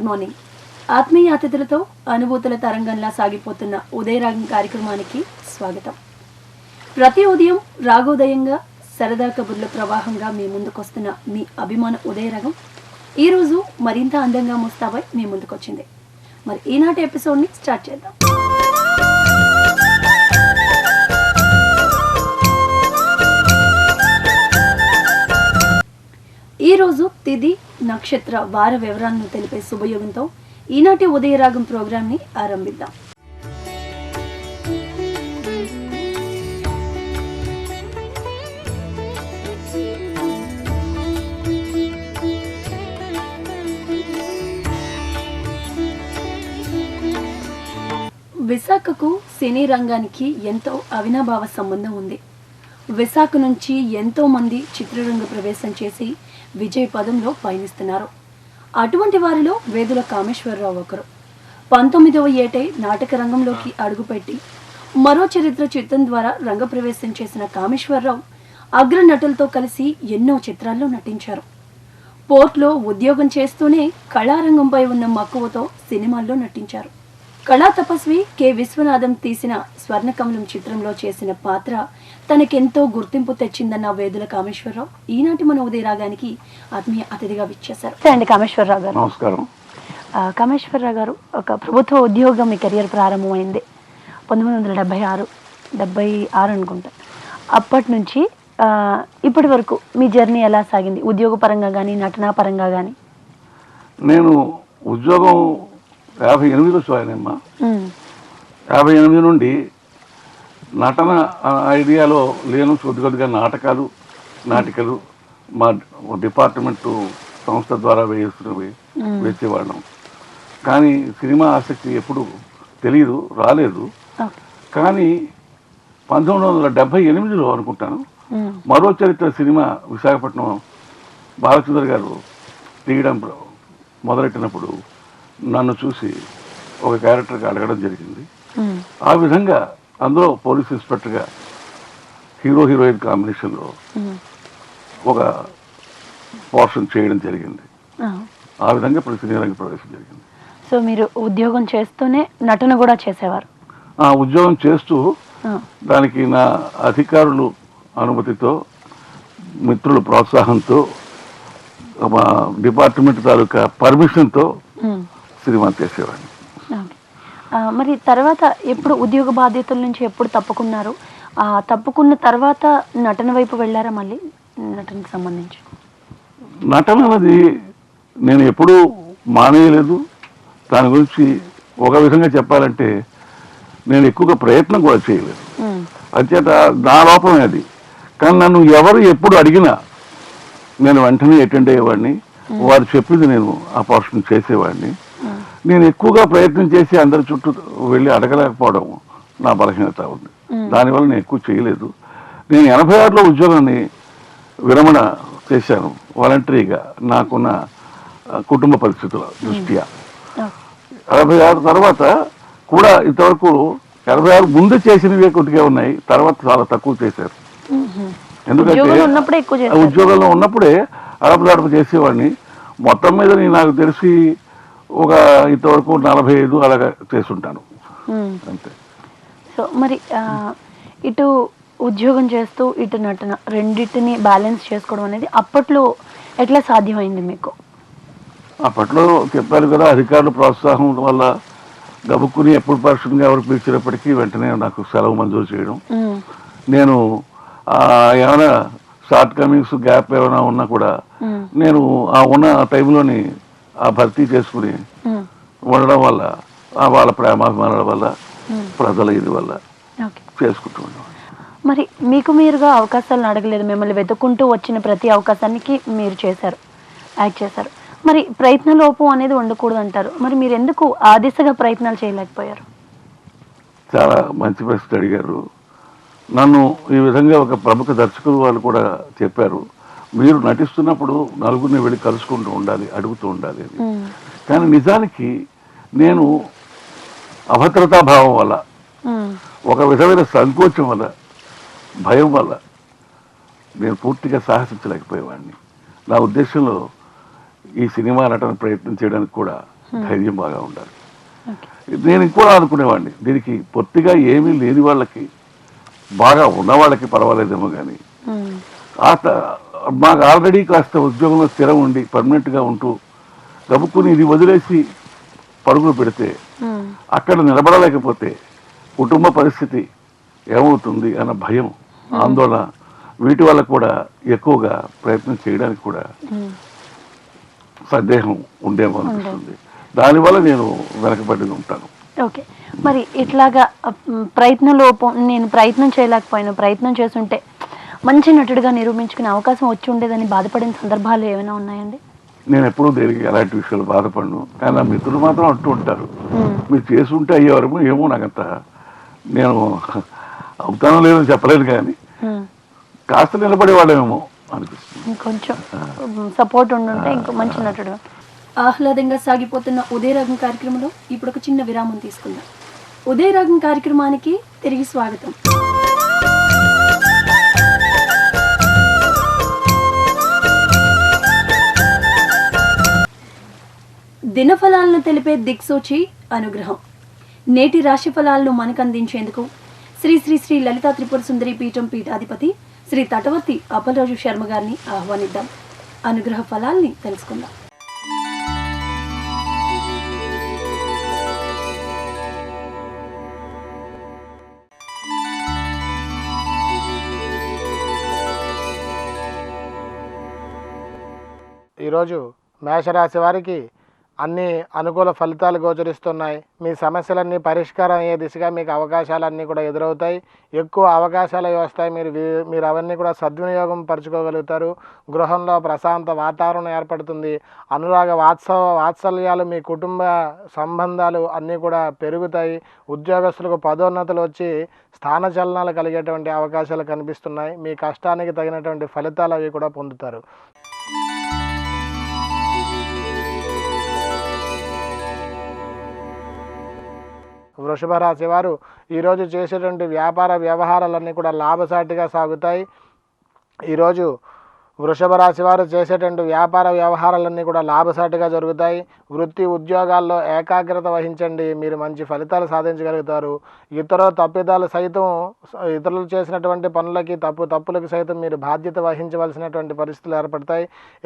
Morning. ఆత్మీయ అతిథులతో అనుభూతుల తరంగంలా సాగిపోతున్న ఉదయరాగం కార్యక్రమానికి స్వాగతం. ప్రతి ఉదయం రాగోదయంగా సరదా కబుర్ల ప్రవాహంగా మీ ముందుకొస్తున్న మీ అభిమాన ఉదయరాగం ఈరోజు మరింత అందంగా ముస్తాబై మీ ముందుకొచ్చింది. మరి ఈనాటి ఎపిసోడ్ని స్టార్ట్ చేద్దాం. ఈరోజు తిథి నక్షత్ర వార వివరాలను తెలిపే శుభయోగంతో ఈనాటి ఉదయరాగం ప్రోగ్రాంని ఆరంభిద్దాం. విశాఖకు సినీ రంగానికి ఎంతో అవినాభావ సంబంధం ఉంది. విశాఖ నుంచి ఎంతో మంది చిత్రరంగ ప్రవేశం చేసి విజయ పదంలో పయనిస్తున్నారు. అటువంటి వారిలో వేదుల కామేశ్వరరావు ఒకరు. 19వ ఏటే నాటక రంగంలోకి అడుగుపెట్టి మరో చరిత్ర చిత్రం ద్వారా రంగప్రవేశం చేసిన కామేశ్వరరావు అగ్ర నటులతో కలిసి ఎన్నో చిత్రాల్లో నటించారు. పోర్ట్లో ఉద్యోగం చేస్తూనే కళారంగంపై ఉన్న మక్కువతో సినిమాల్లో నటించారు. కళా తపస్వి కె విశ్వనాథం తీసిన స్వర్ణకమలం చిత్రంలో చేసిన పాత్ర తనకెంతో గుర్తింపు తెచ్చిందన్న వేదుల కామేశ్వరరావు ఈనాటి మన ఉదయరాగానికి ఆత్మీయ అతిథిగా విచ్చేశారు. అండి కామేశ్వరరావు గారు, నమస్కారం. కామేశ్వరరావు గారు, ఒక ప్రభుత్వ ఉద్యోగం మీ కెరియర్ ప్రారంభమైంది 1976 అనుకుంటా. అప్పటి నుంచి ఇప్పటి వరకు మీ జర్నీ ఎలా సాగింది, ఉద్యోగ పరంగా కానీ నటనా పరంగా కానీ? నేను ఉద్యోగం 58లో జాయిన్ అమ్మా. 58 నుండి నటన ఐడియాలో లేను. కొద్దిగా నాటికలు మా డిపార్ట్మెంటు సంస్థ ద్వారా వేసేవాళ్ళం. కానీ సినిమా ఆసక్తి ఎప్పుడు తెలియదు, రాలేదు. కానీ 1978లో అనుకుంటాను మరో చరిత్ర సినిమా విశాఖపట్నం బాలచంద్ర గారు తీయడం మొదలెట్టినప్పుడు నన్ను చూసి ఒక క్యారెక్టర్కి అడగడం జరిగింది. ఆ విధంగా అందులో పోలీస్ ఇన్స్పెక్టర్గా హీరోయిన్ కాంబినేషన్లో ఒక పోర్షన్ చేయడం జరిగింది. ఆ విధంగా ఇప్పుడు సినీ రంగ ప్రవేశం జరిగింది. సో మీరు ఉద్యోగం చేస్తూనే నటన కూడా చేసేవారు? ఉద్యోగం చేస్తూ దానికి నా అధికారులు అనుమతితో, మిత్రుల ప్రోత్సాహంతో, మా డిపార్ట్మెంట్ తాలూకా పర్మిషన్తో సినిమా చేసేవాడిని. మరి తర్వాత ఎప్పుడు ఉద్యోగ బాధ్యతల నుంచి ఎప్పుడు తప్పుకున్నారు? తప్పుకున్న తర్వాత నటన వైపు వెళ్ళారా? మళ్ళీ నటనకు సంబంధించి నటన అనేది నేను ఎప్పుడూ మానేయలేదు. దాని గురించి ఒక విధంగా చెప్పాలంటే నేను ఎక్కువగా ప్రయత్నం కూడా చేయలేదు. అంచేత నా లోపమే అది. కానీ నన్ను ఎవరు ఎప్పుడు అడిగినా నేను వెంటనే అటెండ్ అయ్యేవాడిని. వారు చెప్పింది నేను ఆ పోర్షన్ చేసేవాడిని. నేను ఎక్కువగా ప్రయత్నం చేసి అందరి చుట్టూ వెళ్ళి అడగలేకపోవడం నా బలహీనత ఉంది. దానివల్ల నేను ఎక్కువ చేయలేదు. నేను 86లో ఉద్యోగాన్ని విరమణ చేశాను వాలంటరీగా, నాకున్న కుటుంబ పరిస్థితుల దృష్ట్యా. 86 తర్వాత కూడా ఇంతవరకు 86 ముందు చేసినవే కొద్దిగా ఉన్నాయి, తర్వాత చాలా తక్కువ చేశారు. ఎందుకంటే ఉద్యోగంలో ఉన్నప్పుడే అడపదడప చేసేవాడిని. మొత్తం మీద నాకు తెలిసి ఒక ఇంతవరకు 45 అలాగా చేసుంటాను అంతే. సో మరి ఇటు ఉద్యోగం చేస్తూ ఇటు నటన రెండింటిని బ్యాలెన్స్ చేసుకోవడం అనేది అప్పట్లో ఎట్లా సాధ్యమైంది మీకు? అప్పట్లో చెప్పారు కదా, అధికారుల ప్రోత్సాహం వల్ల గబుక్కుని ఎప్పుడు పరీక్షగా ఎవరు పిలిచినప్పటికీ వెంటనే నాకు సెలవు మంజూరు చేయడం. నేను ఏమైనా షార్ట్ కమింగ్స్ గ్యాప్ ఏమైనా ఉన్నా కూడా నేను ఆ ఉన్న టైంలోని ఆ భర్తీ చేసుకుని ఉండడం వల్ల, వాళ్ళ ప్రేమాభిమానాల వల్ల, ప్రజల ఇది వల్ల చేసుకుంటూ ఉండడం. మరి మీకు మీరుగా అవకాశాలను అడగలేదు, మిమ్మల్ని వెతుక్కుంటూ వచ్చిన ప్రతి అవకాశానికి మీరు యాక్ట్ చేశారు. మరి ప్రయత్న లోపం అనేది ఉండకూడదు అంటారు. మరి మీరు ఎందుకు ఆ దిశగా ప్రయత్నాలు చేయలేకపోయారు? చాలా మంచి ప్రశ్న అడిగారు. నన్ను ఈ విధంగా ఒక ప్రముఖ దర్శకులు వాళ్ళు కూడా చెప్పారు, మీరు నటిస్తున్నప్పుడు నలుగురిని వెళ్ళి కలుసుకుంటూ ఉండాలి, అడుగుతూ ఉండాలి అని. కానీ నిజానికి నేను అభద్రతాభావం వల్ల, ఒక విధమైన సంకోచం వల్ల, భయం వల్ల నేను పూర్తిగా సాహసించలేకపోయేవాడిని. నా ఉద్దేశంలో ఈ సినిమా నటన ప్రయత్నం చేయడానికి కూడా ధైర్యం బాగా ఉండాలి. నేను ఇంకోలా అనుకునేవాడిని, దీనికి పొత్తిగా ఏమీ లేని వాళ్ళకి, బాగా ఉన్న వాళ్ళకి పర్వాలేదేమో కానీ కాస్త మాకు ఆల్రెడీ కాస్త ఉద్యోగంలో స్థిరం ఉండి పర్మనెంట్గా ఉంటూ గబుక్కుని ఇది వదిలేసి పరుగులు పెడితే అక్కడ నిలబడలేకపోతే కుటుంబ పరిస్థితి ఏమవుతుంది అన్న భయం, ఆందోళన, వీటి వల్ల కూడా ఎక్కువగా ప్రయత్నం చేయడానికి కూడా సందేహం ఉండేమో అనిపిస్తుంది. దానివల్ల నేను వెనకబడి ఉంటాను. ఓకే, మరి ఇట్లాగా ప్రయత్నలోపం, నేను ప్రయత్నం చేయలేకపోయాను, ప్రయత్నం చేస్తుంటే మంచి నటుడిగా నిరూపించుకునే అవకాశం వచ్చి ఉండేదని బాధపడిన సందర్భాలు ఏమైనా ఉన్నాయండి? నేను ఎప్పుడూ దేనికి ఎలాంటి విషయాలు బాధపడను, కానీ నా మిత్రులు మాత్రం అంటూ ఉంటారు, మీరు చేసుంటే అయ్యేవరకు ఏమో నాకంత నేను అవుతానో లేదని చెప్పలేను, కానీ కాస్త నిలబడేవాళ్ళేమో అనిపిస్తుంది. కొంచెం సపోర్ట్ ఉండుంటే ఇంకో మంచి నటుడు. ఆహ్లాదంగా సాగిపోతున్న ఉదయరాగం కార్యక్రమంలో ఇప్పుడు ఒక చిన్న విరామం తీసుకుందాం. ఉదయరాగం కార్యక్రమానికి తిరిగి స్వాగతం. దినఫలాలను తెలిపే దిక్సూచి అనుగ్రహం. నేటి రాశి ఫలాలను మనకు అందించేందుకు శ్రీ శ్రీ శ్రీ లలితా త్రిపుర సుందరి పీఠం పీఠాధిపతి శ్రీ తటవర్తి అప్పలరాజు శర్మ గారిని ఆహ్వానిద్దాం. అనుగ్రహ ఫలాల్ని తెలుసుకుందాం. ఈరోజు మేషరాశి వారికి అన్ని అనుకూల ఫలితాలు గోచరిస్తున్నాయి. మీ సమస్యలన్నీ పరిష్కారం అయ్యే దిశగా మీకు అవకాశాలన్నీ కూడా ఎదురవుతాయి. ఎక్కువ అవకాశాలు వస్తాయి. మీరు అవన్నీ కూడా సద్వినియోగం పరచుకోగలుగుతారు. గృహంలో ప్రశాంత వాతావరణం ఏర్పడుతుంది. అనురాగ వాత్సల్యాలు, మీ కుటుంబ సంబంధాలు అన్నీ కూడా పెరుగుతాయి. ఉద్యోగస్తులకు పదోన్నతులు వచ్చి స్థానచలనాలు కలిగేటువంటి అవకాశాలు కనిపిస్తున్నాయి. మీ కష్టానికి తగినటువంటి ఫలితాలు అవి కూడా పొందుతారు. వృషభ రాశి వారు ఈరోజు చేసేటువంటి వ్యాపార వ్యవహారాలన్నీ కూడా లాభసాటిగా సాగుతాయి. ఈరోజు వృషభ రాశి వారు చేసేటువంటి వ్యాపార వ్యవహారాలన్నీ కూడా లాభసాటిగా జరుగుతాయి. వృత్తి ఉద్యోగాల్లో ఏకాగ్రత వహించండి, మీరు మంచి ఫలితాలు సాధించగలుగుతారు. ఇతరులు చేసినటువంటి పనులకి తప్పులకు సైతం మీరు బాధ్యత వహించవలసినటువంటి పరిస్థితులు ఏర్పడతాయి.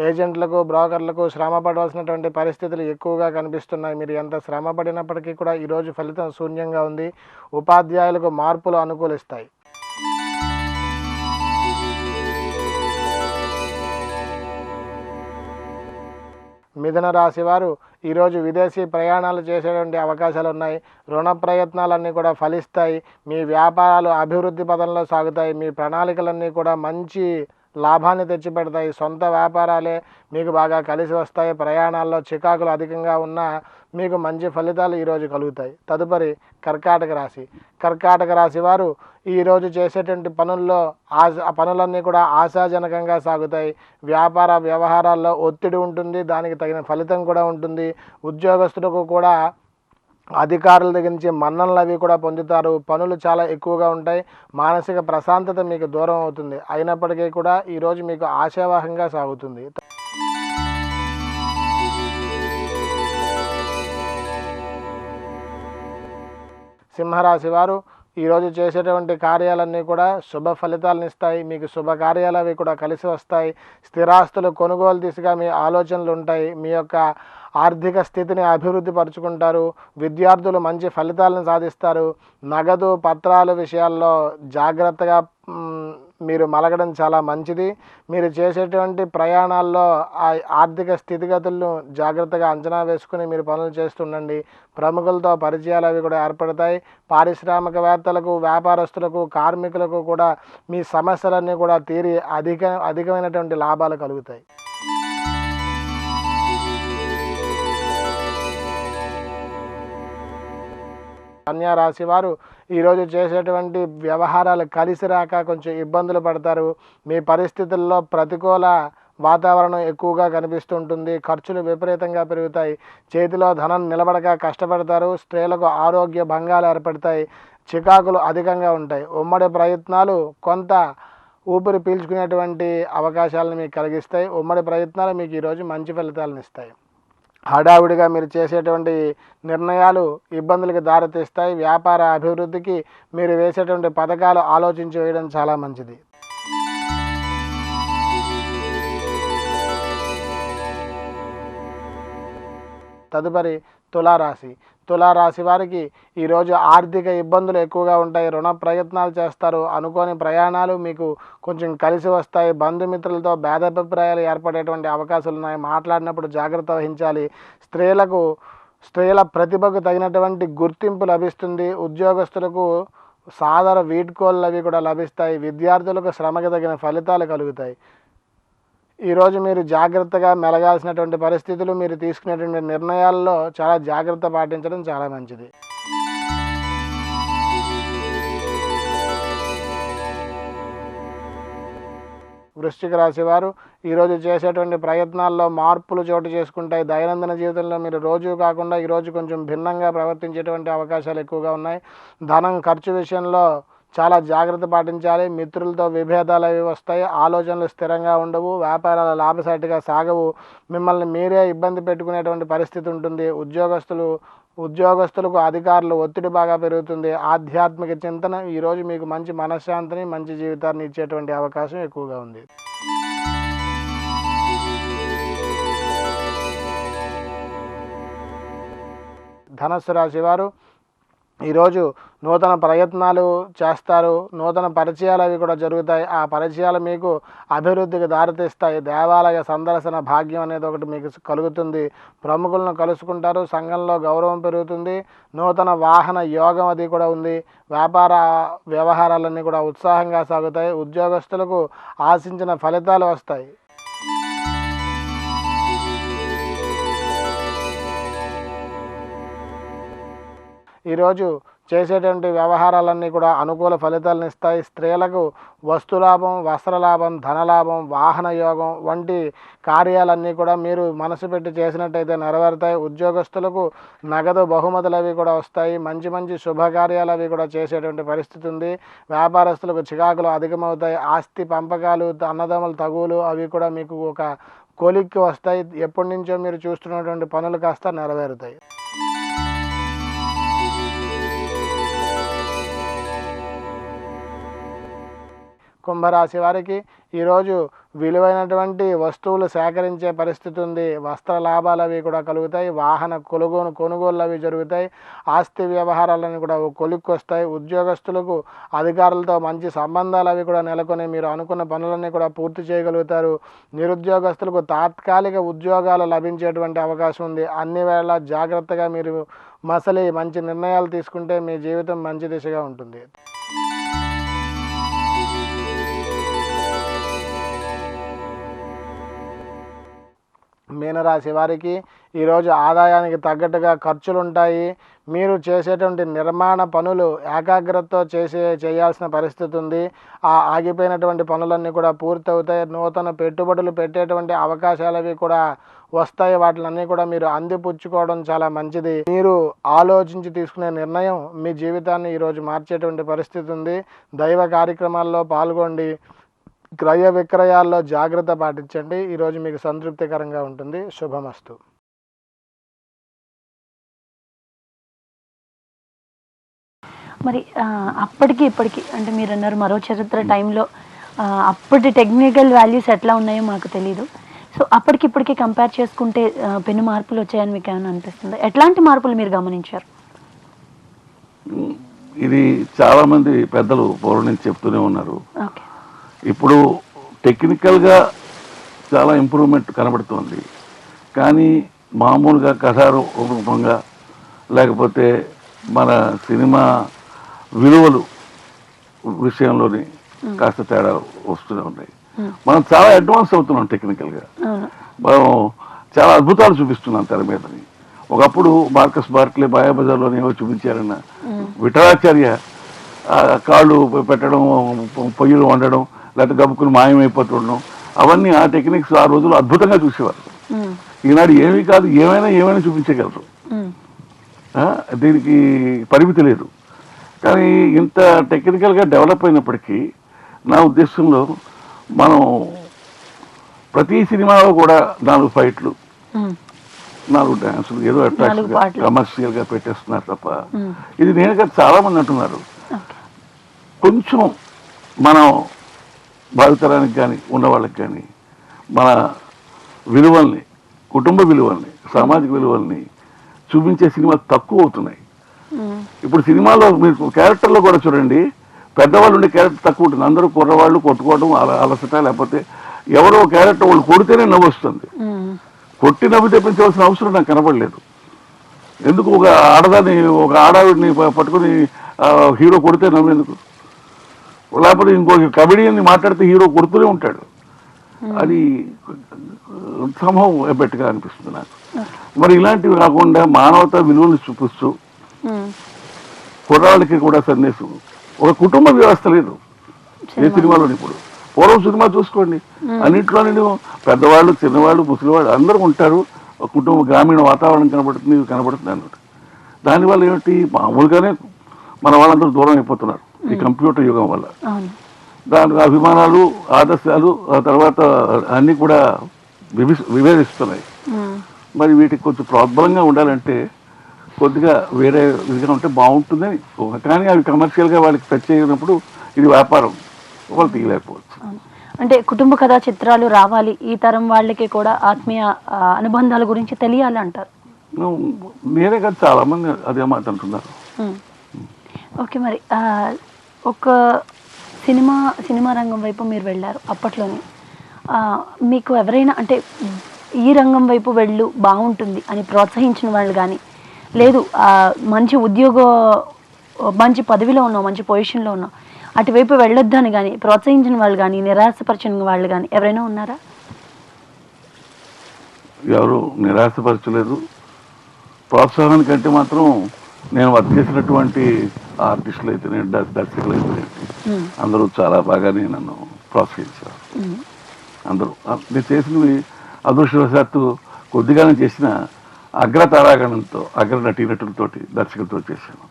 ఏజెంట్లకు, బ్రోకర్లకు శ్రమ పడవలసినటువంటి పరిస్థితులు ఎక్కువగా కనిపిస్తున్నాయి. మీరు ఎంత శ్రమ పడినప్పటికీ కూడా ఈరోజు ఫలితం శూన్యంగా ఉంది. ఉపాధ్యాయులకు మార్పులు అనుకూలిస్తాయి. మిథున రాశి వారు ఈరోజు విదేశీ ప్రయాణాలు చేసేటువంటి అవకాశాలు ఉన్నాయి. రుణ ప్రయత్నాలన్నీ కూడా ఫలిస్తాయి. మీ వ్యాపారాలు అభివృద్ధి పదంలో సాగుతాయి. మీ ప్రణాళికలన్నీ కూడా మంచి లాభాన్ని తెచ్చిపెడతాయి. సొంత వ్యాపారాలే మీకు బాగా కలిసి వస్తాయి. ప్రయాణాల్లో చికాకులు అధికంగా ఉన్నా మీకు మంచి ఫలితాలు ఈరోజు కలుగుతాయి. తదుపరి కర్కాటక రాశి వారు ఈరోజు చేసేటువంటి పనుల్లో ఆ పనులన్నీ కూడా ఆశాజనకంగా సాగుతాయి. వ్యాపార వ్యవహారాల్లో ఒత్తిడి ఉంటుంది, దానికి తగిన ఫలితం కూడా ఉంటుంది. ఉద్యోగస్తులకు కూడా అధికారుల దగ్గర నుంచి మన్ననలు అవి కూడా పొందుతారు. పనులు చాలా ఎక్కువగా ఉంటాయి. మానసిక ప్రశాంతత మీకు దూరం అవుతుంది. అయినప్పటికీ కూడా ఈరోజు మీకు ఆశావాహంగా సాగుతుంది. సింహరాశి వారు ఈరోజు చేసేటువంటి కార్యాలన్నీ కూడా శుభ ఫలితాలను ఇస్తాయి. మీకు శుభకార్యాలు అవి కూడా కలిసి వస్తాయి. స్థిరాస్తులు కొనుగోలు దిశగా మీ ఆలోచనలు ఉంటాయి. మీ యొక్క ఆర్థిక స్థితిని అభివృద్ధి పరుచుకుంటారు. విద్యార్థులు మంచి ఫలితాలను సాధిస్తారు. నగదు పత్రాల విషయాల్లో జాగ్రత్తగా మీరు మలగడం చాలా మంచిది. మీరు చేసేటువంటి ప్రయాణాల్లో ఆ ఆర్థిక స్థితిగతులను జాగ్రత్తగా అంచనా వేసుకుని మీరు పనులు చేస్తుండండి. ప్రముఖులతో పరిచయాలు అవి కూడా ఏర్పడతాయి. పారిశ్రామికవేత్తలకు, వ్యాపారస్తులకు, కార్మికులకు కూడా మీ సమస్యలన్నీ కూడా తీరి అధికమైనటువంటి లాభాలు కలుగుతాయి. కన్యా రాశి వారు ఈరోజు చేసేటువంటి వ్యవహారాలు కలిసి రాక కొంచెం ఇబ్బందులు పడతారు. మీ పరిస్థితుల్లో ప్రతికూల వాతావరణం ఎక్కువగా కనిపిస్తుంటుంది. ఖర్చులు విపరీతంగా పెరుగుతాయి. చేతిలో ధనం నిలబడక కష్టపడతారు. స్త్రీలకు ఆరోగ్య భంగాలు ఏర్పడతాయి. చికాకులు అధికంగా ఉంటాయి. ఉమ్మడి ప్రయత్నాలు కొంత ఊపిరి పీల్చుకునేటువంటి అవకాశాలను మీకు కలిగిస్తాయి. ఉమ్మడి ప్రయత్నాలు మీకు ఈరోజు మంచి ఫలితాలను ఇస్తాయి. హడావుడిగా మీరు చేసేటువంటి నిర్ణయాలు ఇబ్బందులకు దారితీస్తాయి. వ్యాపార అభివృద్ధికి మీరు వేసేటువంటి పథకాలు ఆలోచించి వేయడం చాలా మంచిది. తదుపరి తులారాశి. తులారాశి వారికి ఈరోజు ఆర్థిక ఇబ్బందులు ఎక్కువగా ఉంటాయి. రుణ ప్రయత్నాలు చేస్తారు. అనుకోని ప్రయాణాలు మీకు కొంచెం కలిసి వస్తాయి. బంధుమిత్రులతో భేదాభిప్రాయాలు ఏర్పడేటువంటి అవకాశాలు ఉన్నాయి. మాట్లాడినప్పుడు జాగ్రత్త వహించాలి. స్త్రీల ప్రతిభకు తగినటువంటి గుర్తింపు లభిస్తుంది. ఉద్యోగస్తులకు సాదర వీడ్కోళ్ళు అవి కూడా లభిస్తాయి. విద్యార్థులకు శ్రమకు తగిన ఫలితాలు కలుగుతాయి. ఈరోజు మీరు జాగ్రత్తగా మెలగాల్సినటువంటి పరిస్థితులు, మీరు తీసుకునేటువంటి నిర్ణయాల్లో చాలా జాగ్రత్త పాటించడం చాలా మంచిది. వృశ్చిక రాశి వారు ఈరోజు చేసేటువంటి ప్రయత్నాల్లో మార్పులు చోటు చేసుకుంటాయి. దైనందిన జీవితంలో మీరు రోజు కాకుండా ఈరోజు కొంచెం భిన్నంగా ప్రవర్తించేటువంటి అవకాశాలు ఎక్కువగా ఉన్నాయి. ధనం ఖర్చు విషయంలో చాలా జాగ్రత్త పాటించాలి. మిత్రులతో విభేదాలు అవి వస్తాయి. ఆలోచనలు స్థిరంగా ఉండవు. వ్యాపారాల లాభసాటిగా సాగవు. మిమ్మల్ని మీరే ఇబ్బంది పెట్టుకునేటువంటి పరిస్థితి ఉంటుంది. ఉద్యోగస్తులకు అధికారులు ఒత్తిడి బాగా పెరుగుతుంది. ఆధ్యాత్మిక చింతన ఈరోజు మీకు మంచి మనశ్శాంతిని, మంచి జీవితాన్ని ఇచ్చేటువంటి అవకాశం ఎక్కువగా ఉంది. ధనస్సు రాశి వారు ఈరోజు నూతన ప్రయత్నాలు చేస్తారు. నూతన పరిచయాలు అవి కూడా జరుగుతాయి. ఆ పరిచయాలు మీకు అభివృద్ధికి దారితీస్తాయి. దేవాలయ సందర్శన భాగ్యం అనేది ఒకటి మీకు కలుగుతుంది. ప్రముఖులను కలుసుకుంటారు. సంఘంలో గౌరవం పెరుగుతుంది. నూతన వాహన యోగం అది కూడా ఉంది. వ్యాపార వ్యవహారాలన్నీ కూడా ఉత్సాహంగా సాగుతాయి. ఉద్యోగస్తులకు ఆశించిన ఫలితాలు వస్తాయి. ఈరోజు చేసేటువంటి వ్యవహారాలన్నీ కూడా అనుకూల ఫలితాలను ఇస్తాయి. స్త్రీలకు వస్తులాభం, వస్త్రలాభం, ధనలాభం, వాహన యోగం వంటి కార్యాలన్నీ కూడా మీరు మనసు పెట్టి చేసినట్టయితే నెరవేరుతాయి. ఉద్యోగస్తులకు నగదు బహుమతులు అవి కూడా వస్తాయి. మంచి మంచి శుభకార్యాలు అవి కూడా చేసేటువంటి పరిస్థితి ఉంది. వ్యాపారస్తులకు చికాకులు అధికమవుతాయి. ఆస్తి పంపకాలు, అన్నదమ్ముల తగువులు అవి కూడా మీకు ఒక కొలిక్కి వస్తాయి. ఎప్పటి నుంచో మీరు చూస్తున్నటువంటి పనులు కాస్త నెరవేరుతాయి. కుంభరాశి వారికి ఈరోజు విలువైనటువంటి వస్తువులు సేకరించే పరిస్థితి ఉంది. వస్త్ర లాభాలు అవి కూడా కలుగుతాయి. వాహన కొనుగోళ్ళు అవి జరుగుతాయి. ఆస్తి వ్యవహారాలను కూడా కొలిక్కి వస్తాయి. ఉద్యోగస్తులకు అధికారులతో మంచి సంబంధాలు అవి కూడా నెలకొని మీరు అనుకున్న పనులన్నీ కూడా పూర్తి చేయగలుగుతారు. నిరుద్యోగస్తులకు తాత్కాలిక ఉద్యోగాలు లభించేటువంటి అవకాశం ఉంది. అన్ని వేళ జాగ్రత్తగా మీరు మసలి మంచి నిర్ణయాలు తీసుకుంటే మీ జీవితం మంచి దిశగా ఉంటుంది. మీనరాశి వారికి ఈరోజు ఆదాయానికి తగ్గట్టుగా ఖర్చులు ఉంటాయి. మీరు చేసేటువంటి నిర్మాణ పనులు ఏకాగ్రతతో చేయాల్సిన పరిస్థితి ఉంది. ఆ ఆగిపోయినటువంటి పనులన్నీ కూడా పూర్తవుతాయి. నూతన పెట్టుబడులు పెట్టేటువంటి అవకాశాలు అవి కూడా వస్తాయి. వాటిలన్నీ కూడా మీరు అందిపుచ్చుకోవడం చాలా మంచిది. మీరు ఆలోచించి తీసుకునే నిర్ణయం మీ జీవితాన్ని ఈరోజు మార్చేటువంటి పరిస్థితి ఉంది. దైవ కార్యక్రమాల్లో పాల్గొండి. క్రయ విక్రయాల్లో జాగ్రత్త పాటించండి. ఈరోజు మీకు సంతృప్తికరంగా ఉంటుంది. శుభమస్తు. మరి అప్పటికి ఇప్పటికి అంటే మీరు అన్నారు మరో చరిత్ర టైంలో అప్పటి టెక్నికల్ వాల్యూస్ ఎట్లా ఉన్నాయో మాకు తెలియదు. సో అప్పటికి ఇప్పటికి కంపేర్ చేసుకుంటే పెను మార్పులు వచ్చాయని మీకు ఏమైనా అనిపిస్తుంది? ఎట్లాంటి మార్పులు మీరు గమనించారు? ఇది చాలామంది పెద్దలు పూర్వం నుంచి చెప్తూనే ఉన్నారు. ఓకే, ఇప్పుడు టెక్నికల్గా చాలా ఇంప్రూవ్మెంట్ కనబడుతుంది. కానీ మామూలుగా కథారూపంగా లేకపోతే మన సినిమా విలువలు విషయంలోని కాస్త తేడా వస్తూనే ఉన్నాయి. మనం చాలా అడ్వాన్స్ అవుతున్నాం టెక్నికల్గా. మనం చాలా అద్భుతాలు చూపిస్తున్నాం తెర మీదని. ఒకప్పుడు మార్కస్ బార్క్లే మాయాబజార్లోనే ఏవో చూపించారన్న విఠలాచార్య కాళ్ళు పెట్టడం, పొయ్యిలు వండడం, లేకపోతే గబుక్కులు మాయమైపోతుండడం, అవన్నీ ఆ టెక్నిక్స్ ఆ రోజుల్లో అద్భుతంగా చూసేవారు. ఈనాడు ఏమీ కాదు, ఏమైనా చూపించగలరు. దీనికి పరిమితి లేదు. కానీ ఇంత టెక్నికల్గా డెవలప్ అయినప్పటికీ నా ఉద్దేశంలో మనం ప్రతి సినిమాలో కూడా 4 ఫైట్లు, 4 డాన్సులు ఏదో అట్రాక్షన్ పాటలు. కమర్షియల్ గా పెట్టేస్తున్నారు తప్ప ఇది నేను కదా చాలా మంది అంటున్నారు. కొంచెం మనం భావితరానికి కానీ ఉన్న వాళ్ళకి కానీ మన విలువల్ని, కుటుంబ విలువల్ని, సామాజిక విలువల్ని చూపించే సినిమాలు తక్కువ అవుతున్నాయి. ఇప్పుడు సినిమాలో మీరు క్యారెక్టర్లో కూడా చూడండి, పెద్దవాళ్ళు ఉండే క్యారెక్టర్ తక్కువ ఉంటుంది. అందరూ కుర్రవాళ్ళు కొట్టుకోవడం అలసట, లేకపోతే ఎవరో క్యారెక్టర్ వాళ్ళు కొడితేనే నవ్వు వస్తుంది. కొట్టి నవ్వు తెప్పించవలసిన అవసరం నాకు కనపడలేదు. ఎందుకు ఒక ఆడదాన్ని, ఒక ఆడావిడిని పట్టుకుని హీరో కొడితే నవ్వు ఎందుకు? లేకపోతే ఇంకొక కమెడియన్ని మాట్లాడితే హీరో కొడుతూనే ఉంటాడు. అది సంభవం ఎబ్బెట్టుగా అనిపిస్తుంది నాకు. మరి ఇలాంటివి కాకుండా మానవతా విలువలు చూపిస్తూ కుర్రాళ్ళకి కూడా సందేశం. ఒక కుటుంబ వ్యవస్థ లేదు ఏ సినిమాలోని. ఇప్పుడు పూర్వం సినిమా చూసుకోండి, అన్నింటిలో నేను పెద్దవాళ్ళు, చిన్నవాళ్ళు, ముసలివాళ్ళు అందరూ ఉంటారు. ఒక కుటుంబ గ్రామీణ వాతావరణం కనబడుతుంది అన్నమాట. దానివల్ల ఏమిటి, మామూలుగానే మన వాళ్ళందరూ దూరం అయిపోతున్నారు ఈ కంప్యూటర్ యుగం వల్ల. దాని అభిమానాలు, ఆదర్శాలు ఆ తర్వాత అన్నీ కూడా విభేదిస్తున్నాయి. మరి వీటికి కొంచెం ప్రోద్బలంగా ఉండాలంటే కొద్దిగా వేరే విధంగా ఉంటే బాగుంటుందని. కానీ అవి కమర్షియల్గా వాళ్ళకి టచ్ అయినప్పుడు ఇది వ్యాపారం, వాళ్ళు తీయలేకపోవచ్చు. అంటే కుటుంబ కథా చిత్రాలు రావాలి, ఈ తరం వాళ్ళకి కూడా ఆత్మీయ అనుబంధాల గురించి తెలియాలి అంటారు. నేనే కాదు చాలా మంది అదే మాట అంటున్నారు. ఓకే, మరి ఒక సినిమా రంగం వైపు మీరు వెళ్ళారు అప్పట్లోనే. మీకు ఎవరైనా అంటే ఈ రంగం వైపు వెళ్ళు బాగుంటుంది అని ప్రోత్సహించిన వాళ్ళు కానీ, లేదు మంచి మంచి పదవిలో ఉన్నావు, మంచి పొజిషన్లో ఉన్నావు, అటువైపు వెళ్ళొద్దు అని కానీ ప్రోత్సహించిన వాళ్ళు కానీ, నిరాశపరిచిన వాళ్ళు కానీ ఎవరైనా ఉన్నారా? ఎవరు నిరాశపరచలేదు. ప్రోత్సాహానికంటే మాత్రం నేను వర్క్ చేసినటువంటి ఆర్టిస్టులు అయితే, దర్శకులు అయితే అందరూ చాలా బాగానే నన్ను ప్రోత్సహించారు. అందరూ నేను చేసినవి అదృష్టవశాత్తు కొద్దిగానే చేసిన అగ్రతారాగణంతో, అగ్ర నటీనటులతో, దర్శకులతో చేశాను.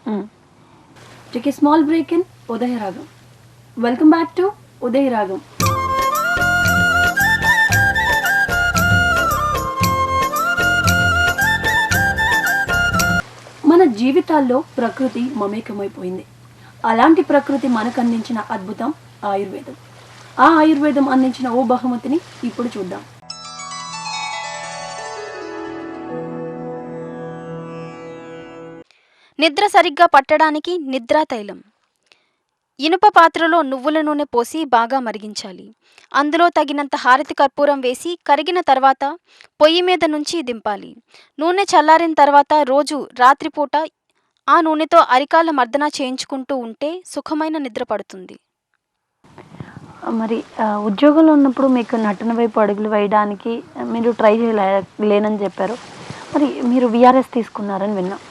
Take a small break in Udaya Ragam. Welcome back to Udaya Ragam. మన జీవితాల్లో ప్రకృతి మమేకమైపోయింది. అలాంటి ప్రకృతి మనకు అందించిన అద్భుతం ఆయుర్వేదం. ఆ ఆయుర్వేదం అందించిన ఓ బహుమతిని ఇప్పుడు చూద్దాం. నిద్ర సరిగ్గా పట్టడానికి నిద్రా తైలం. ఇనుప పాత్రలో నువ్వుల నూనె పోసి బాగా మరిగించాలి. అందులో తగినంత హారతి కర్పూరం వేసి కరిగిన తర్వాత పొయ్యి మీద నుంచి దింపాలి. నూనె చల్లారిన తర్వాత రోజు రాత్రిపూట ఆ నూనెతో అరికాల మర్దన చేయించుకుంటూ ఉంటే సుఖమైన నిద్ర పడుతుంది. మరి ఉద్యోగంలో ఉన్నప్పుడు మీకు నటన వైపు అడుగులు వేయడానికి మీరు ట్రై చేయలేనని చెప్పారు. మరి మీరు విఆర్ఎస్ తీసుకున్నారని విన్నాం.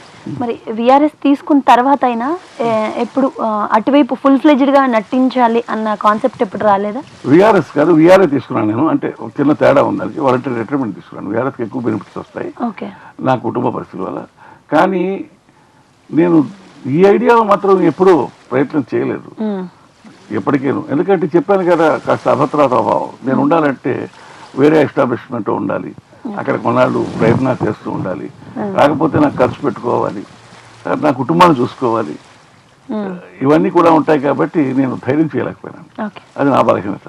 మరి విఆర్ఎస్ తీసుకున్న తర్వాత అయినా ఎప్పుడు అటువైపు ఫుల్ ఫ్లెడ్జ్డ్గా నటించాలి అన్న కాన్సెప్ట్ ఎప్పుడు రాలేదా? విఆర్ఎస్ కాదు, విఆర్ఏ తీసుకున్నాను నేను. అంటే ఒక చిన్న తేడా ఉందని వాలంటీర్ రిటైర్మెంట్ తీసుకున్నాను. విఆర్ఎస్కి ఎక్కువ బెనిఫిట్స్ వస్తాయి నా కుటుంబ పరిస్థితుల వల్ల. కానీ నేను ఈ ఐడియాలో మాత్రం ఎప్పుడూ ప్రయత్నం చేయలేదు ఎప్పటికేను. ఎందుకంటే చెప్పాను కదా, కాస్త అభద్రతా భావం. నేను ఉండాలంటే వేరే ఎస్టాబ్లిష్మెంట్ ఉండాలి, అక్కడ కొన్నాళ్ళు ప్రయత్నాలు చేస్తూ ఉండాలి. కాకపోతే నాకు ఖర్చు పెట్టుకోవాలి, నా కుటుంబాన్ని చూసుకోవాలి, ఇవన్నీ కూడా ఉంటాయి. కాబట్టి నేను ధైర్యం చేయలేకపోయినాను. అది నా బలహీనత.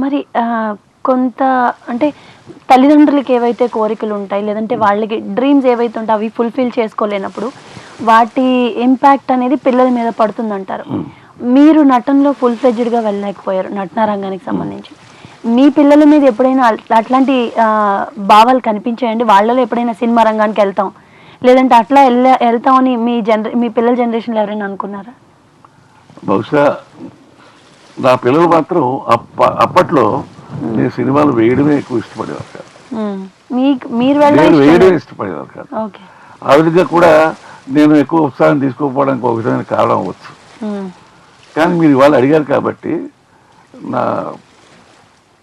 మరి కొంత అంటే తల్లిదండ్రులకి ఏవైతే కోరికలు ఉంటాయి, లేదంటే వాళ్ళకి డ్రీమ్స్ ఏవైతే ఉంటాయి అవి ఫుల్ఫిల్ చేసుకోలేనప్పుడు వాటి ఇంపాక్ట్ అనేది పిల్లల మీద పడుతుందంటారు. మీరు నటనలో ఫుల్ ఫ్లెడ్జ్డ్గా వెళ్ళలేకపోయారు నటనా రంగానికి సంబంధించి. మీ పిల్లల మీద ఎప్పుడైనా అట్లాంటి భావాలు కనిపించాయండి? వాళ్ళలో ఎప్పుడైనా సినిమా రంగానికి వెళ్తాం, లేదంటే అట్లా వెళ్తామని మీ పిల్లల జనరేషన్లో ఎవరైనా అనుకున్నారా? బహుశా నా పిల్లలు మాత్రం అప్పట్లో నేను సినిమాలు వేయడమే ఎక్కువ ఇష్టపడేవారు కాదు. మీరు వేయడమే ఇష్టపడేవారు కాదు. ఆ విధంగా కూడా నేను ఎక్కువ ఉత్సాహం తీసుకోకపోవడానికి ఒక విధమైన కారణం అవ్వచ్చు. కానీ మీరు ఇవాళ అడిగారు కాబట్టి నా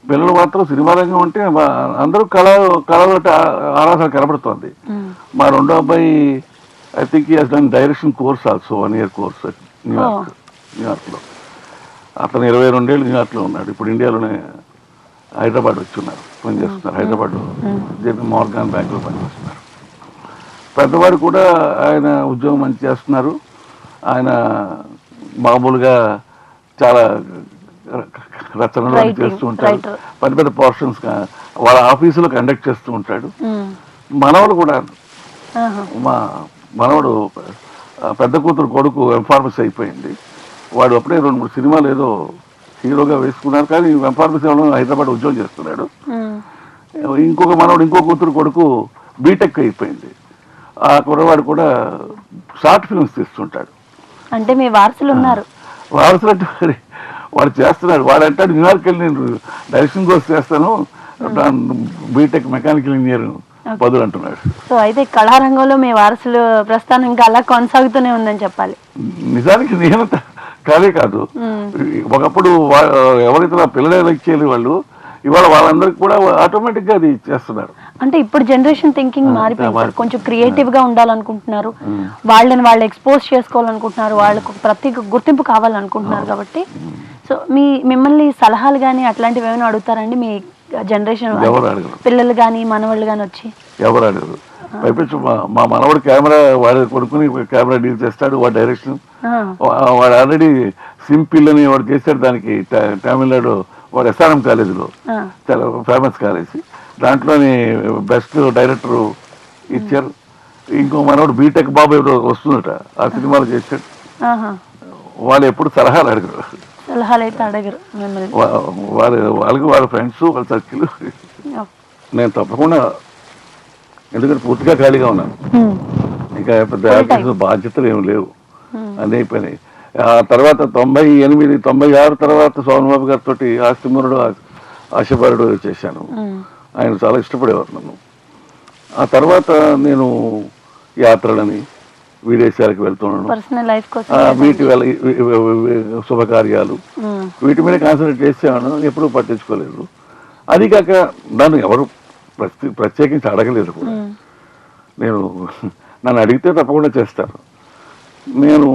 పిల్లలు మాత్రం సినిమా రంగం అంటే అందరూ కళలో ఆరాధన కనబడుతోంది. మా రెండో అబ్బాయి I think he has done direction course also, 1 year course న్యూయార్క్లో. అతను 22 ఏళ్ళు న్యూయార్క్లో ఉన్నాడు. ఇప్పుడు ఇండియాలోనే హైదరాబాద్ వచ్చి ఉన్నారు, పనిచేస్తున్నారు హైదరాబాద్లో జేపీ మార్గాన్ బ్యాంకులో పనిచేస్తున్నారు. పెద్దవాడు కూడా ఆయన ఉద్యోగం మంచి చేస్తున్నారు. ఆయన మామూలుగా చాలా రచనలు చేస్తూ ఉంటాడు, పెద్ద పెద్ద పోర్షన్స్ వాళ్ళ ఆఫీసులో కండక్ట్ చేస్తూ ఉంటాడు. మనవడు కూడా, మా మనవడు పెద్ద కూతురు కొడుకు ఎంఫార్మసీ అయిపోయింది. వాడు అప్పుడే 2-3 సినిమాలు ఏదో హీరోగా వేసుకున్నారు, కానీ ఎంఫార్మసీలో హైదరాబాద్ ఉద్యోగం చేస్తున్నాడు. ఇంకొక మనవడు ఇంకో కూతురు కొడుకు బీటెక్ అయిపోయింది. ఆ కుర్రవాడు కూడా షార్ట్ ఫిల్మ్స్ తీస్తుంటాడు. అంటే మీ వారసులు ఉన్నారు? వారసులు అంటే వాడు చేస్తున్నాడు. వాడు అంటాడు న్యూయార్క్ వెళ్ళి నేను డైరెక్షన్ కోర్స్ చేస్తాను, బీటెక్ మెకానికల్ ఇంజనీర్ పదులు అంటున్నాడు. సో అయితే కళారంగంలో మీ వారసులు ప్రస్థానం ఇంకా అలా కొనసాగుతూనే ఉందని చెప్పాలి. నిజానికి నేను కాదే కాదు, ఒకప్పుడు ఎవరైతే నా పిల్లలు ఇచ్చేది వాళ్ళు ఇవాళ వాళ్ళందరికీ కూడా ఆటోమేటిక్ గా అది చేస్తున్నారు. అంటే ఇప్పుడు జనరేషన్ థింకింగ్ మారిపోయింది, కొంచెం క్రియేటివ్ గా ఉండాలనుకుంటున్నారు, వాళ్ళని వాళ్ళు ఎక్స్పోజ్ చేసుకోవాలనుకుంటున్నారు, వాళ్ళకు ప్రత్యేక గుర్తింపు కావాలనుకుంటున్నారు. కాబట్టి సో మిమ్మల్ని సలహాలు కానీ అట్లాంటివి ఏమైనా అడుగుతారండి మీ జనరేషన్ పిల్లలు కానీ మనవాళ్ళు కానీ వచ్చి? ఎవరు అడగరు. పైపించు మా మనవాడు కెమెరా వాడు కొనుక్కుని కెమెరా డీల్ చేస్తాడు, వాడు డైరెక్షన్. వాడు ఆల్రెడీ సింపిల్ అని వాడు చేశాడు, దానికి తమిళనాడు వాడు ఎస్ఆర్ఎం కాలేజీలో, చాలా ఫేమస్ కాలేజీ, దాంట్లోని బెస్ట్ డైరెక్టర్ ఇచ్చారు. ఇంకో మనవాడు బీటెక్ బాబు ఎవరో వస్తుందట, ఆ సినిమాలు చేశాడు. వాళ్ళు ఎప్పుడు సలహాలు అడగరు, సలహాలు అయితే అడగరు. వాళ్ళకి వాళ్ళ ఫ్రెండ్స్ వాళ్ళ సర్కిల్. నేను తప్పకుండా, ఎందుకంటే పూర్తిగా ఖాళీగా ఉన్నాను, ఇంకా పెద్ద బాధ్యతలు ఏమి లేవు, అన్నీ అయిపోయినాయి. ఆ తర్వాత 98, 96 తర్వాత సోమబాబు గారితో ఆస్తిమూరుడు ఆశపరుడు చేశాను. ఆయన చాలా ఇష్టపడేవారు నన్ను. ఆ తర్వాత నేను యాత్రలని విదేశాలకు వెళ్తున్నాను, వీటి వల్ల శుభకార్యాలు వీటి మీద కాన్సన్ట్రేట్ చేసాను, ఎప్పుడూ పట్టించుకోలేదు. అది కాక నన్ను ఎవరు ప్రత్యేకించి అడగలేదు కూడా. నేను నన్ను అడిగితే తప్పకుండా చేస్తాను, నేను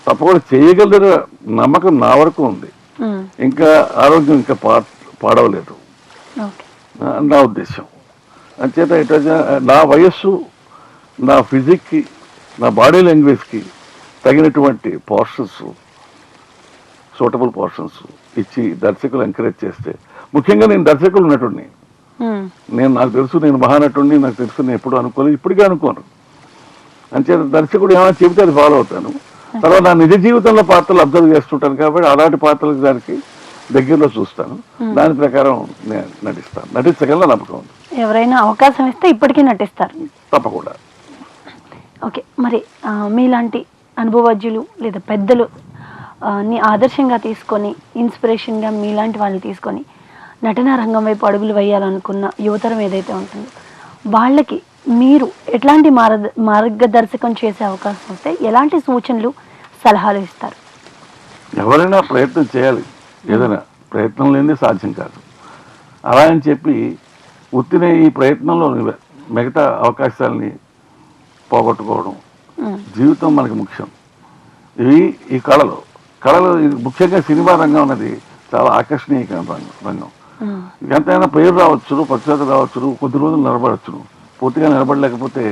తప్పకుండా చేయగలిగిన నమ్మకం నా వరకు ఉంది. ఇంకా ఆరోగ్యం ఇంకా పాడవలేదు నా ఉద్దేశం. అంచేత నా వయస్సు, నా ఫిజిక్కి, నా బాడీ లాంగ్వేజ్కి తగినటువంటి పోర్షన్స్, సూటబుల్ పోర్షన్స్ ఇచ్చి దర్శకులు ఎంకరేజ్ చేస్తే, ముఖ్యంగా నేను దర్శకులు నటుడిని, నాకు తెలుసు నేను మహానటుడిని, నాకు తెలుసు, నేను ఎప్పుడు అనుకోలేదు, ఇప్పటికే అనుకోను. అంచేత దర్శకుడు ఏమైనా చెబితే అది ఫాలో అవుతాను. తర్వాత నా నిజ జీవితంలో పాత్రలు అబ్జర్వ్ చేస్తుంటాను కాబట్టి అలాంటి పాత్రలకు దానికి దగ్గరలో చూస్తాను, దాని ప్రకారం నేను నటిస్తాను, నటించగల నమ్మకం ఉంది. ఎవరైనా అవకాశం ఇస్తే ఇప్పటికీ నటిస్తారు తప్పకుండా. ఓకే, మరి మీలాంటి అనుభవజ్ఞులు లేదా పెద్దలు ని ఆదర్శంగా తీసుకొని, ఇన్స్పిరేషన్గా మీలాంటి వాళ్ళని తీసుకొని నటనా రంగం వైపు అడుగులు వేయాలనుకున్న యువతరం ఏదైతే ఉంటుందో వాళ్ళకి మీరు ఎట్లాంటి మార్గదర్శకం చేసే అవకాశం వస్తే ఎలాంటి సూచనలు, సలహాలు ఇస్తారు? ఎవరైనా ప్రయత్నం చేయాలి, ఏదైనా ప్రయత్నం లేనిదే సాధ్యం కాదు. అలా అని చెప్పి ఉత్తిన ఈ ప్రయత్నంలో మిగతా అవకాశాలని పోగొట్టుకోవడం, జీవితం మనకి ముఖ్యం. ఈ కళలో ముఖ్యంగా సినిమా రంగం అన్నది చాలా ఆకర్షణీయకరమైన రంగం. ఎంతైనా పేరు రావచ్చు, ప్రఖ్యాతి రావచ్చు, కొద్ది రోజులు నిలబడచ్చును, పూర్తిగా నిలబడలేకపోతే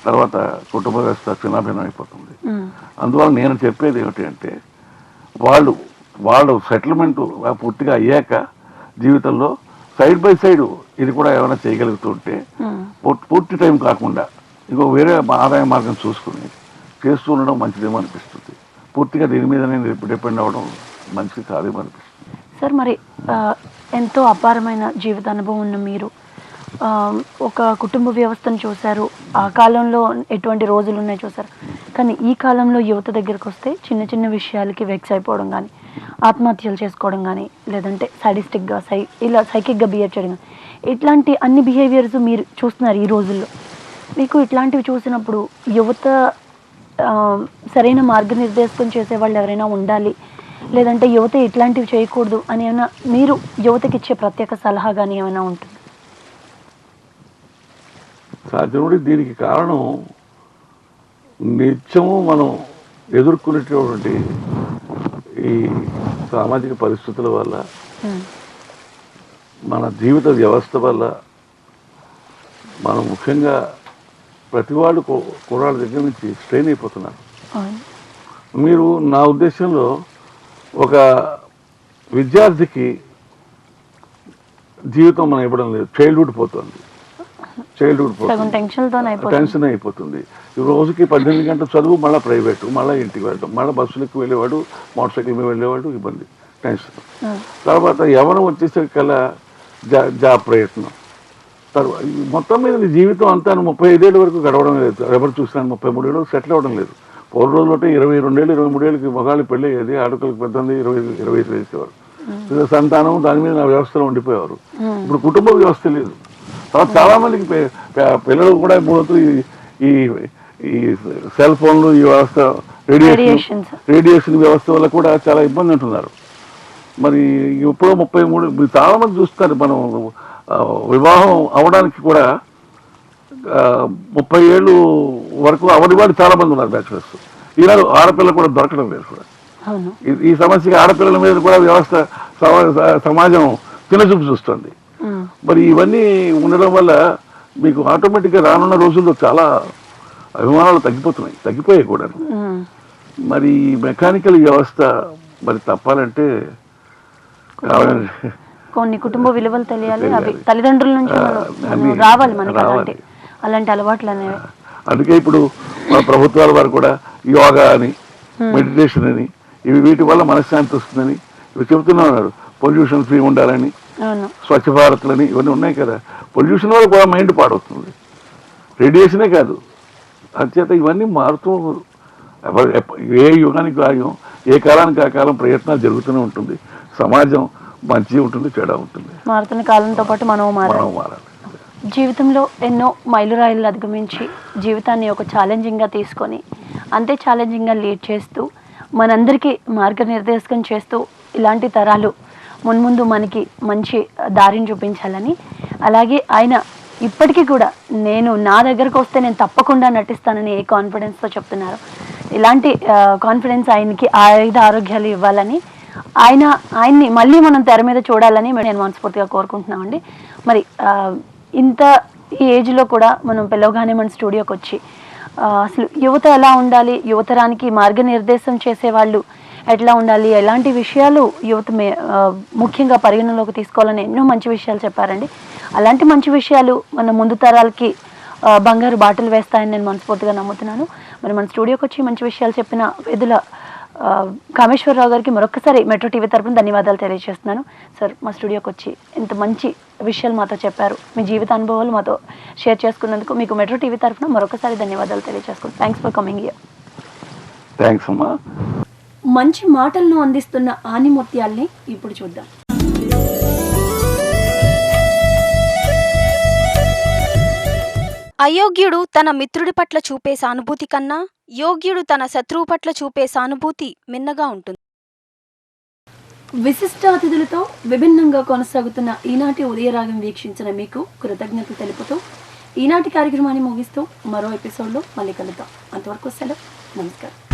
తర్వాత కుటుంబ వ్యవస్థ చిన్నాభిన్నం అయిపోతుంది. అందువల్ల నేను చెప్పేది ఏమిటి అంటే, వాళ్ళు సెటిల్మెంట్ పూర్తిగా అయ్యాక జీవితంలో సైడ్ బై సైడ్ ఇది కూడా ఏమైనా చేయగలుగుతుంటే, పూర్తి టైం కాకుండా ఇంకో వేరే ఆదాయ మార్గం చూసుకుని చేస్తూ ఉండడం మంచిదేమో అనిపిస్తుంది. పూర్తిగా దీని మీద నేను డిపెండ్ అవ్వడం మంచిది కాదేమో అనిపిస్తుంది. సార్, మరి ఎంతో అపారమైన జీవిత అనుభవం ఉన్న మీరు ఒక కుటుంబ వ్యవస్థను చూశారు, ఆ కాలంలో ఎటువంటి రోజులు ఉన్నాయి చూశారు, కానీ ఈ కాలంలో యువత దగ్గరికి వస్తే చిన్న చిన్న విషయాలకి వెక్స్ అయిపోవడం కానీ, ఆత్మహత్యలు చేసుకోవడం కానీ, లేదంటే సాడిస్టిక్గా ఇలా సైకిక్గా బిహేవ్ చేయడం కానీ, ఇట్లాంటి అన్ని బిహేవియర్స్ మీరు చూస్తున్నారు ఈ రోజుల్లో. మీకు ఇట్లాంటివి చూసినప్పుడు యువత సరైన మార్గనిర్దేశం చేసేవాళ్ళు ఎవరైనా ఉండాలి, లేదంటే యువత ఇట్లాంటివి చేయకూడదు అని ఏమైనా మీరు యువతకి ఇచ్చే ప్రత్యేక సలహా కానీ ఏమైనా ఉంటుంది? సాధ్యముడి దీనికి కారణం నిత్యము మనం ఎదుర్కొనేటటువంటి ఈ సామాజిక పరిస్థితుల వల్ల మన జీవిత వ్యవస్థ వల్ల మనం ముఖ్యంగా ప్రతివాడు కుర్రాళ్ళ దగ్గర నుంచి స్ట్రెయిన్ అయిపోతున్నారు. మీరు నా ఉద్దేశంలో ఒక విద్యార్థికి జీవితం మనం ఇవ్వడం లేదు, చైల్డ్హుడ్ పోతుంది, టెన్షన్ అయిపోతుంది. ఈ రోజుకి 18 గంటల చదువు, మళ్ళీ ప్రైవేటు, మళ్ళీ ఇంటికి వెళ్ళడం, మళ్ళీ బస్సులకి వెళ్ళేవాడు, మోటార్ సైకిల్ మీద వెళ్ళేవాడు, ఇబ్బంది, టెన్షన్. తర్వాత ఎవరు వచ్చేసరికల్లా జాబ్ ప్రయత్నం. తర్వాత మొత్తం మీద నీ జీవితం అంతా 35 ఏళ్ళ వరకు గడవడం లేదు. ఎవరు చూసినా 33 ఏళ్ళు సెటిల్ అవ్వడం లేదు. పూర్వ రోజులు 22 ఏళ్ళు 23 ఏళ్ళకి మగాళ్ళు పెళ్ళి అయ్యేది, ఆడపిల్లకి 25 వేసేవారు. సంతానం దాని మీద నా వ్యవస్థలో ఉండిపోయేవారు. ఇప్పుడు కుటుంబ వ్యవస్థ లేదు. తర్వాత చాలా మందికి పిల్లలు కూడా ఇప్పుడు ఈ సెల్ ఫోన్లు, ఈ వ్యవస్థ, రేడియేషన్ వ్యవస్థ వల్ల కూడా చాలా ఇబ్బంది ఉంటున్నారు. మరి ఇప్పుడు 33 చాలా మంది చూస్తారు. మనం వివాహం అవడానికి కూడా 30 ఏళ్ళు వరకు అవని వాళ్ళు చాలా మంది ఉన్నారు బ్యాచులర్స్. ఈనాడు ఆడపిల్లలు కూడా దొరకడం లేదు కూడా. ఈ సమస్యకి ఆడపిల్లల మీద కూడా వ్యవస్థ, సమాజం చిన్నచూపు చూస్తుంది. మరి ఇవన్నీ ఉండడం వల్ల మీకు ఆటోమేటిక్గా రానున్న రోజుల్లో చాలా అభిమానాలు తగ్గిపోయాయి కూడా. మరి మెకానికల్ వ్యవస్థ మరి తప్పాలంటే కొన్ని కుటుంబ విలువలు తెలియాలి, అవి తల్లిదండ్రుల నుంచి రావాలి మనకి, అలాంటి అలవాట్లు అనేవి. అందుకే ఇప్పుడు మన ప్రభుత్వాల వారు కూడా యోగా అని, మెడిటేషన్ అని, ఇవి వీటి వల్ల మనశ్శాంతి వస్తుందని ఇవి చెబుతూనే ఉన్నారు. పొల్యూషన్ ఫ్రీ ఉండాలని, స్వచ్ఛ భారత్లని, ఇవన్నీ ఉన్నాయి కదా. పొల్యూషన్ వల్ల కూడా మైండ్ పాడవుతుంది, రేడియేషనే కాదు. అంచేత ఇవన్నీ మారుతూ ఏ యుగానికి యుగం, ఏ కాలానికి ఆ కాలం ప్రయత్నాలు జరుగుతూనే ఉంటుంది. సమాజం మంచి ఉంటుంది, చెడ ఉంటుంది. మారుతున్న కాలంతో పాటు మనం మారాలి. జీవితంలో ఎన్నో మైలురాయిలు అధిగమించి జీవితాన్ని ఒక ఛాలెంజింగ్గా తీసుకొని అంతే ఛాలెంజింగ్గా లీడ్ చేస్తూ మనందరికీ మార్గనిర్దేశకం చేస్తూ ఇలాంటి తరాలు మున్ముందు మనకి మంచి దారిని చూపించాలని, అలాగే ఆయన ఇప్పటికీ కూడా నేను నా దగ్గరకు వస్తే నేను తప్పకుండా నటిస్తానని ఏ కాన్ఫిడెన్స్తో చెప్తున్నారు. ఇలాంటి కాన్ఫిడెన్స్ ఆయనకి ఆరోగ్యాలు ఇవ్వాలని, ఆయన్ని మళ్ళీ మనం తెర మీద చూడాలని నేను మనస్ఫూర్తిగా కోరుకుంటున్నామండి. మరి ఇంత ఈ ఏజ్లో కూడా మనం పిలవగానే మన స్టూడియోకి వచ్చి అసలు యువత ఎలా ఉండాలి, యువతరానికి మార్గనిర్దేశం చేసేవాళ్ళు ఎట్లా ఉండాలి, ఎలాంటి విషయాలు యువత ముఖ్యంగా పరిగణలోకి తీసుకోవాలని ఎన్నో మంచి విషయాలు చెప్పారండి. అలాంటి మంచి విషయాలు మన ముందు తరాలకి బంగారు బాటలు వేస్తాయని నేను మనస్ఫూర్తిగా నమ్ముతున్నాను. మరి మన స్టూడియోకి వచ్చి మంచి విషయాలు చెప్పిన వేదుల కామేశ్వరరావు గారికి మరొకసారి మెట్రో టీవీ తరపున ధన్యవాదాలు తెలియజేస్తున్నాను. సార్, మా స్టూడియోకి వచ్చి ఇంత మంచి విషయాలు మాతో చెప్పారు, మీ జీవిత అనుభవాలు మాతో షేర్ చేసుకున్నందుకు మీకు మెట్రో టీవీ తరపున మరొకసారి ధన్యవాదాలు తెలియజేసుకుంటాను. Thanks for coming here. Thanks అమ్మా. మంచి మాటలను అందిస్తున్న ఆనిముత్యాల్ని ఇప్పుడు చూద్దాం. అయోగ్యుడు తన మిత్రుడి పట్ల చూపే సానుభూతి కన్నా యోగ్యుడు తన శత్రువు పట్ల చూపే సానుభూతి మిన్నగా ఉంటుంది. విశిష్ట అతిథులతో విభిన్నంగా కొనసాగుతున్న ఈనాటి ఉదయరాగం వీక్షించిన మీకు కృతజ్ఞతలు తెలుపుతూ ఈనాటి కార్యక్రమాన్ని ముగిస్తూ మరో ఎపిసోడ్లో మళ్ళీ కలుద్దాం. అంతవరకు సెలవు, నమస్కారం.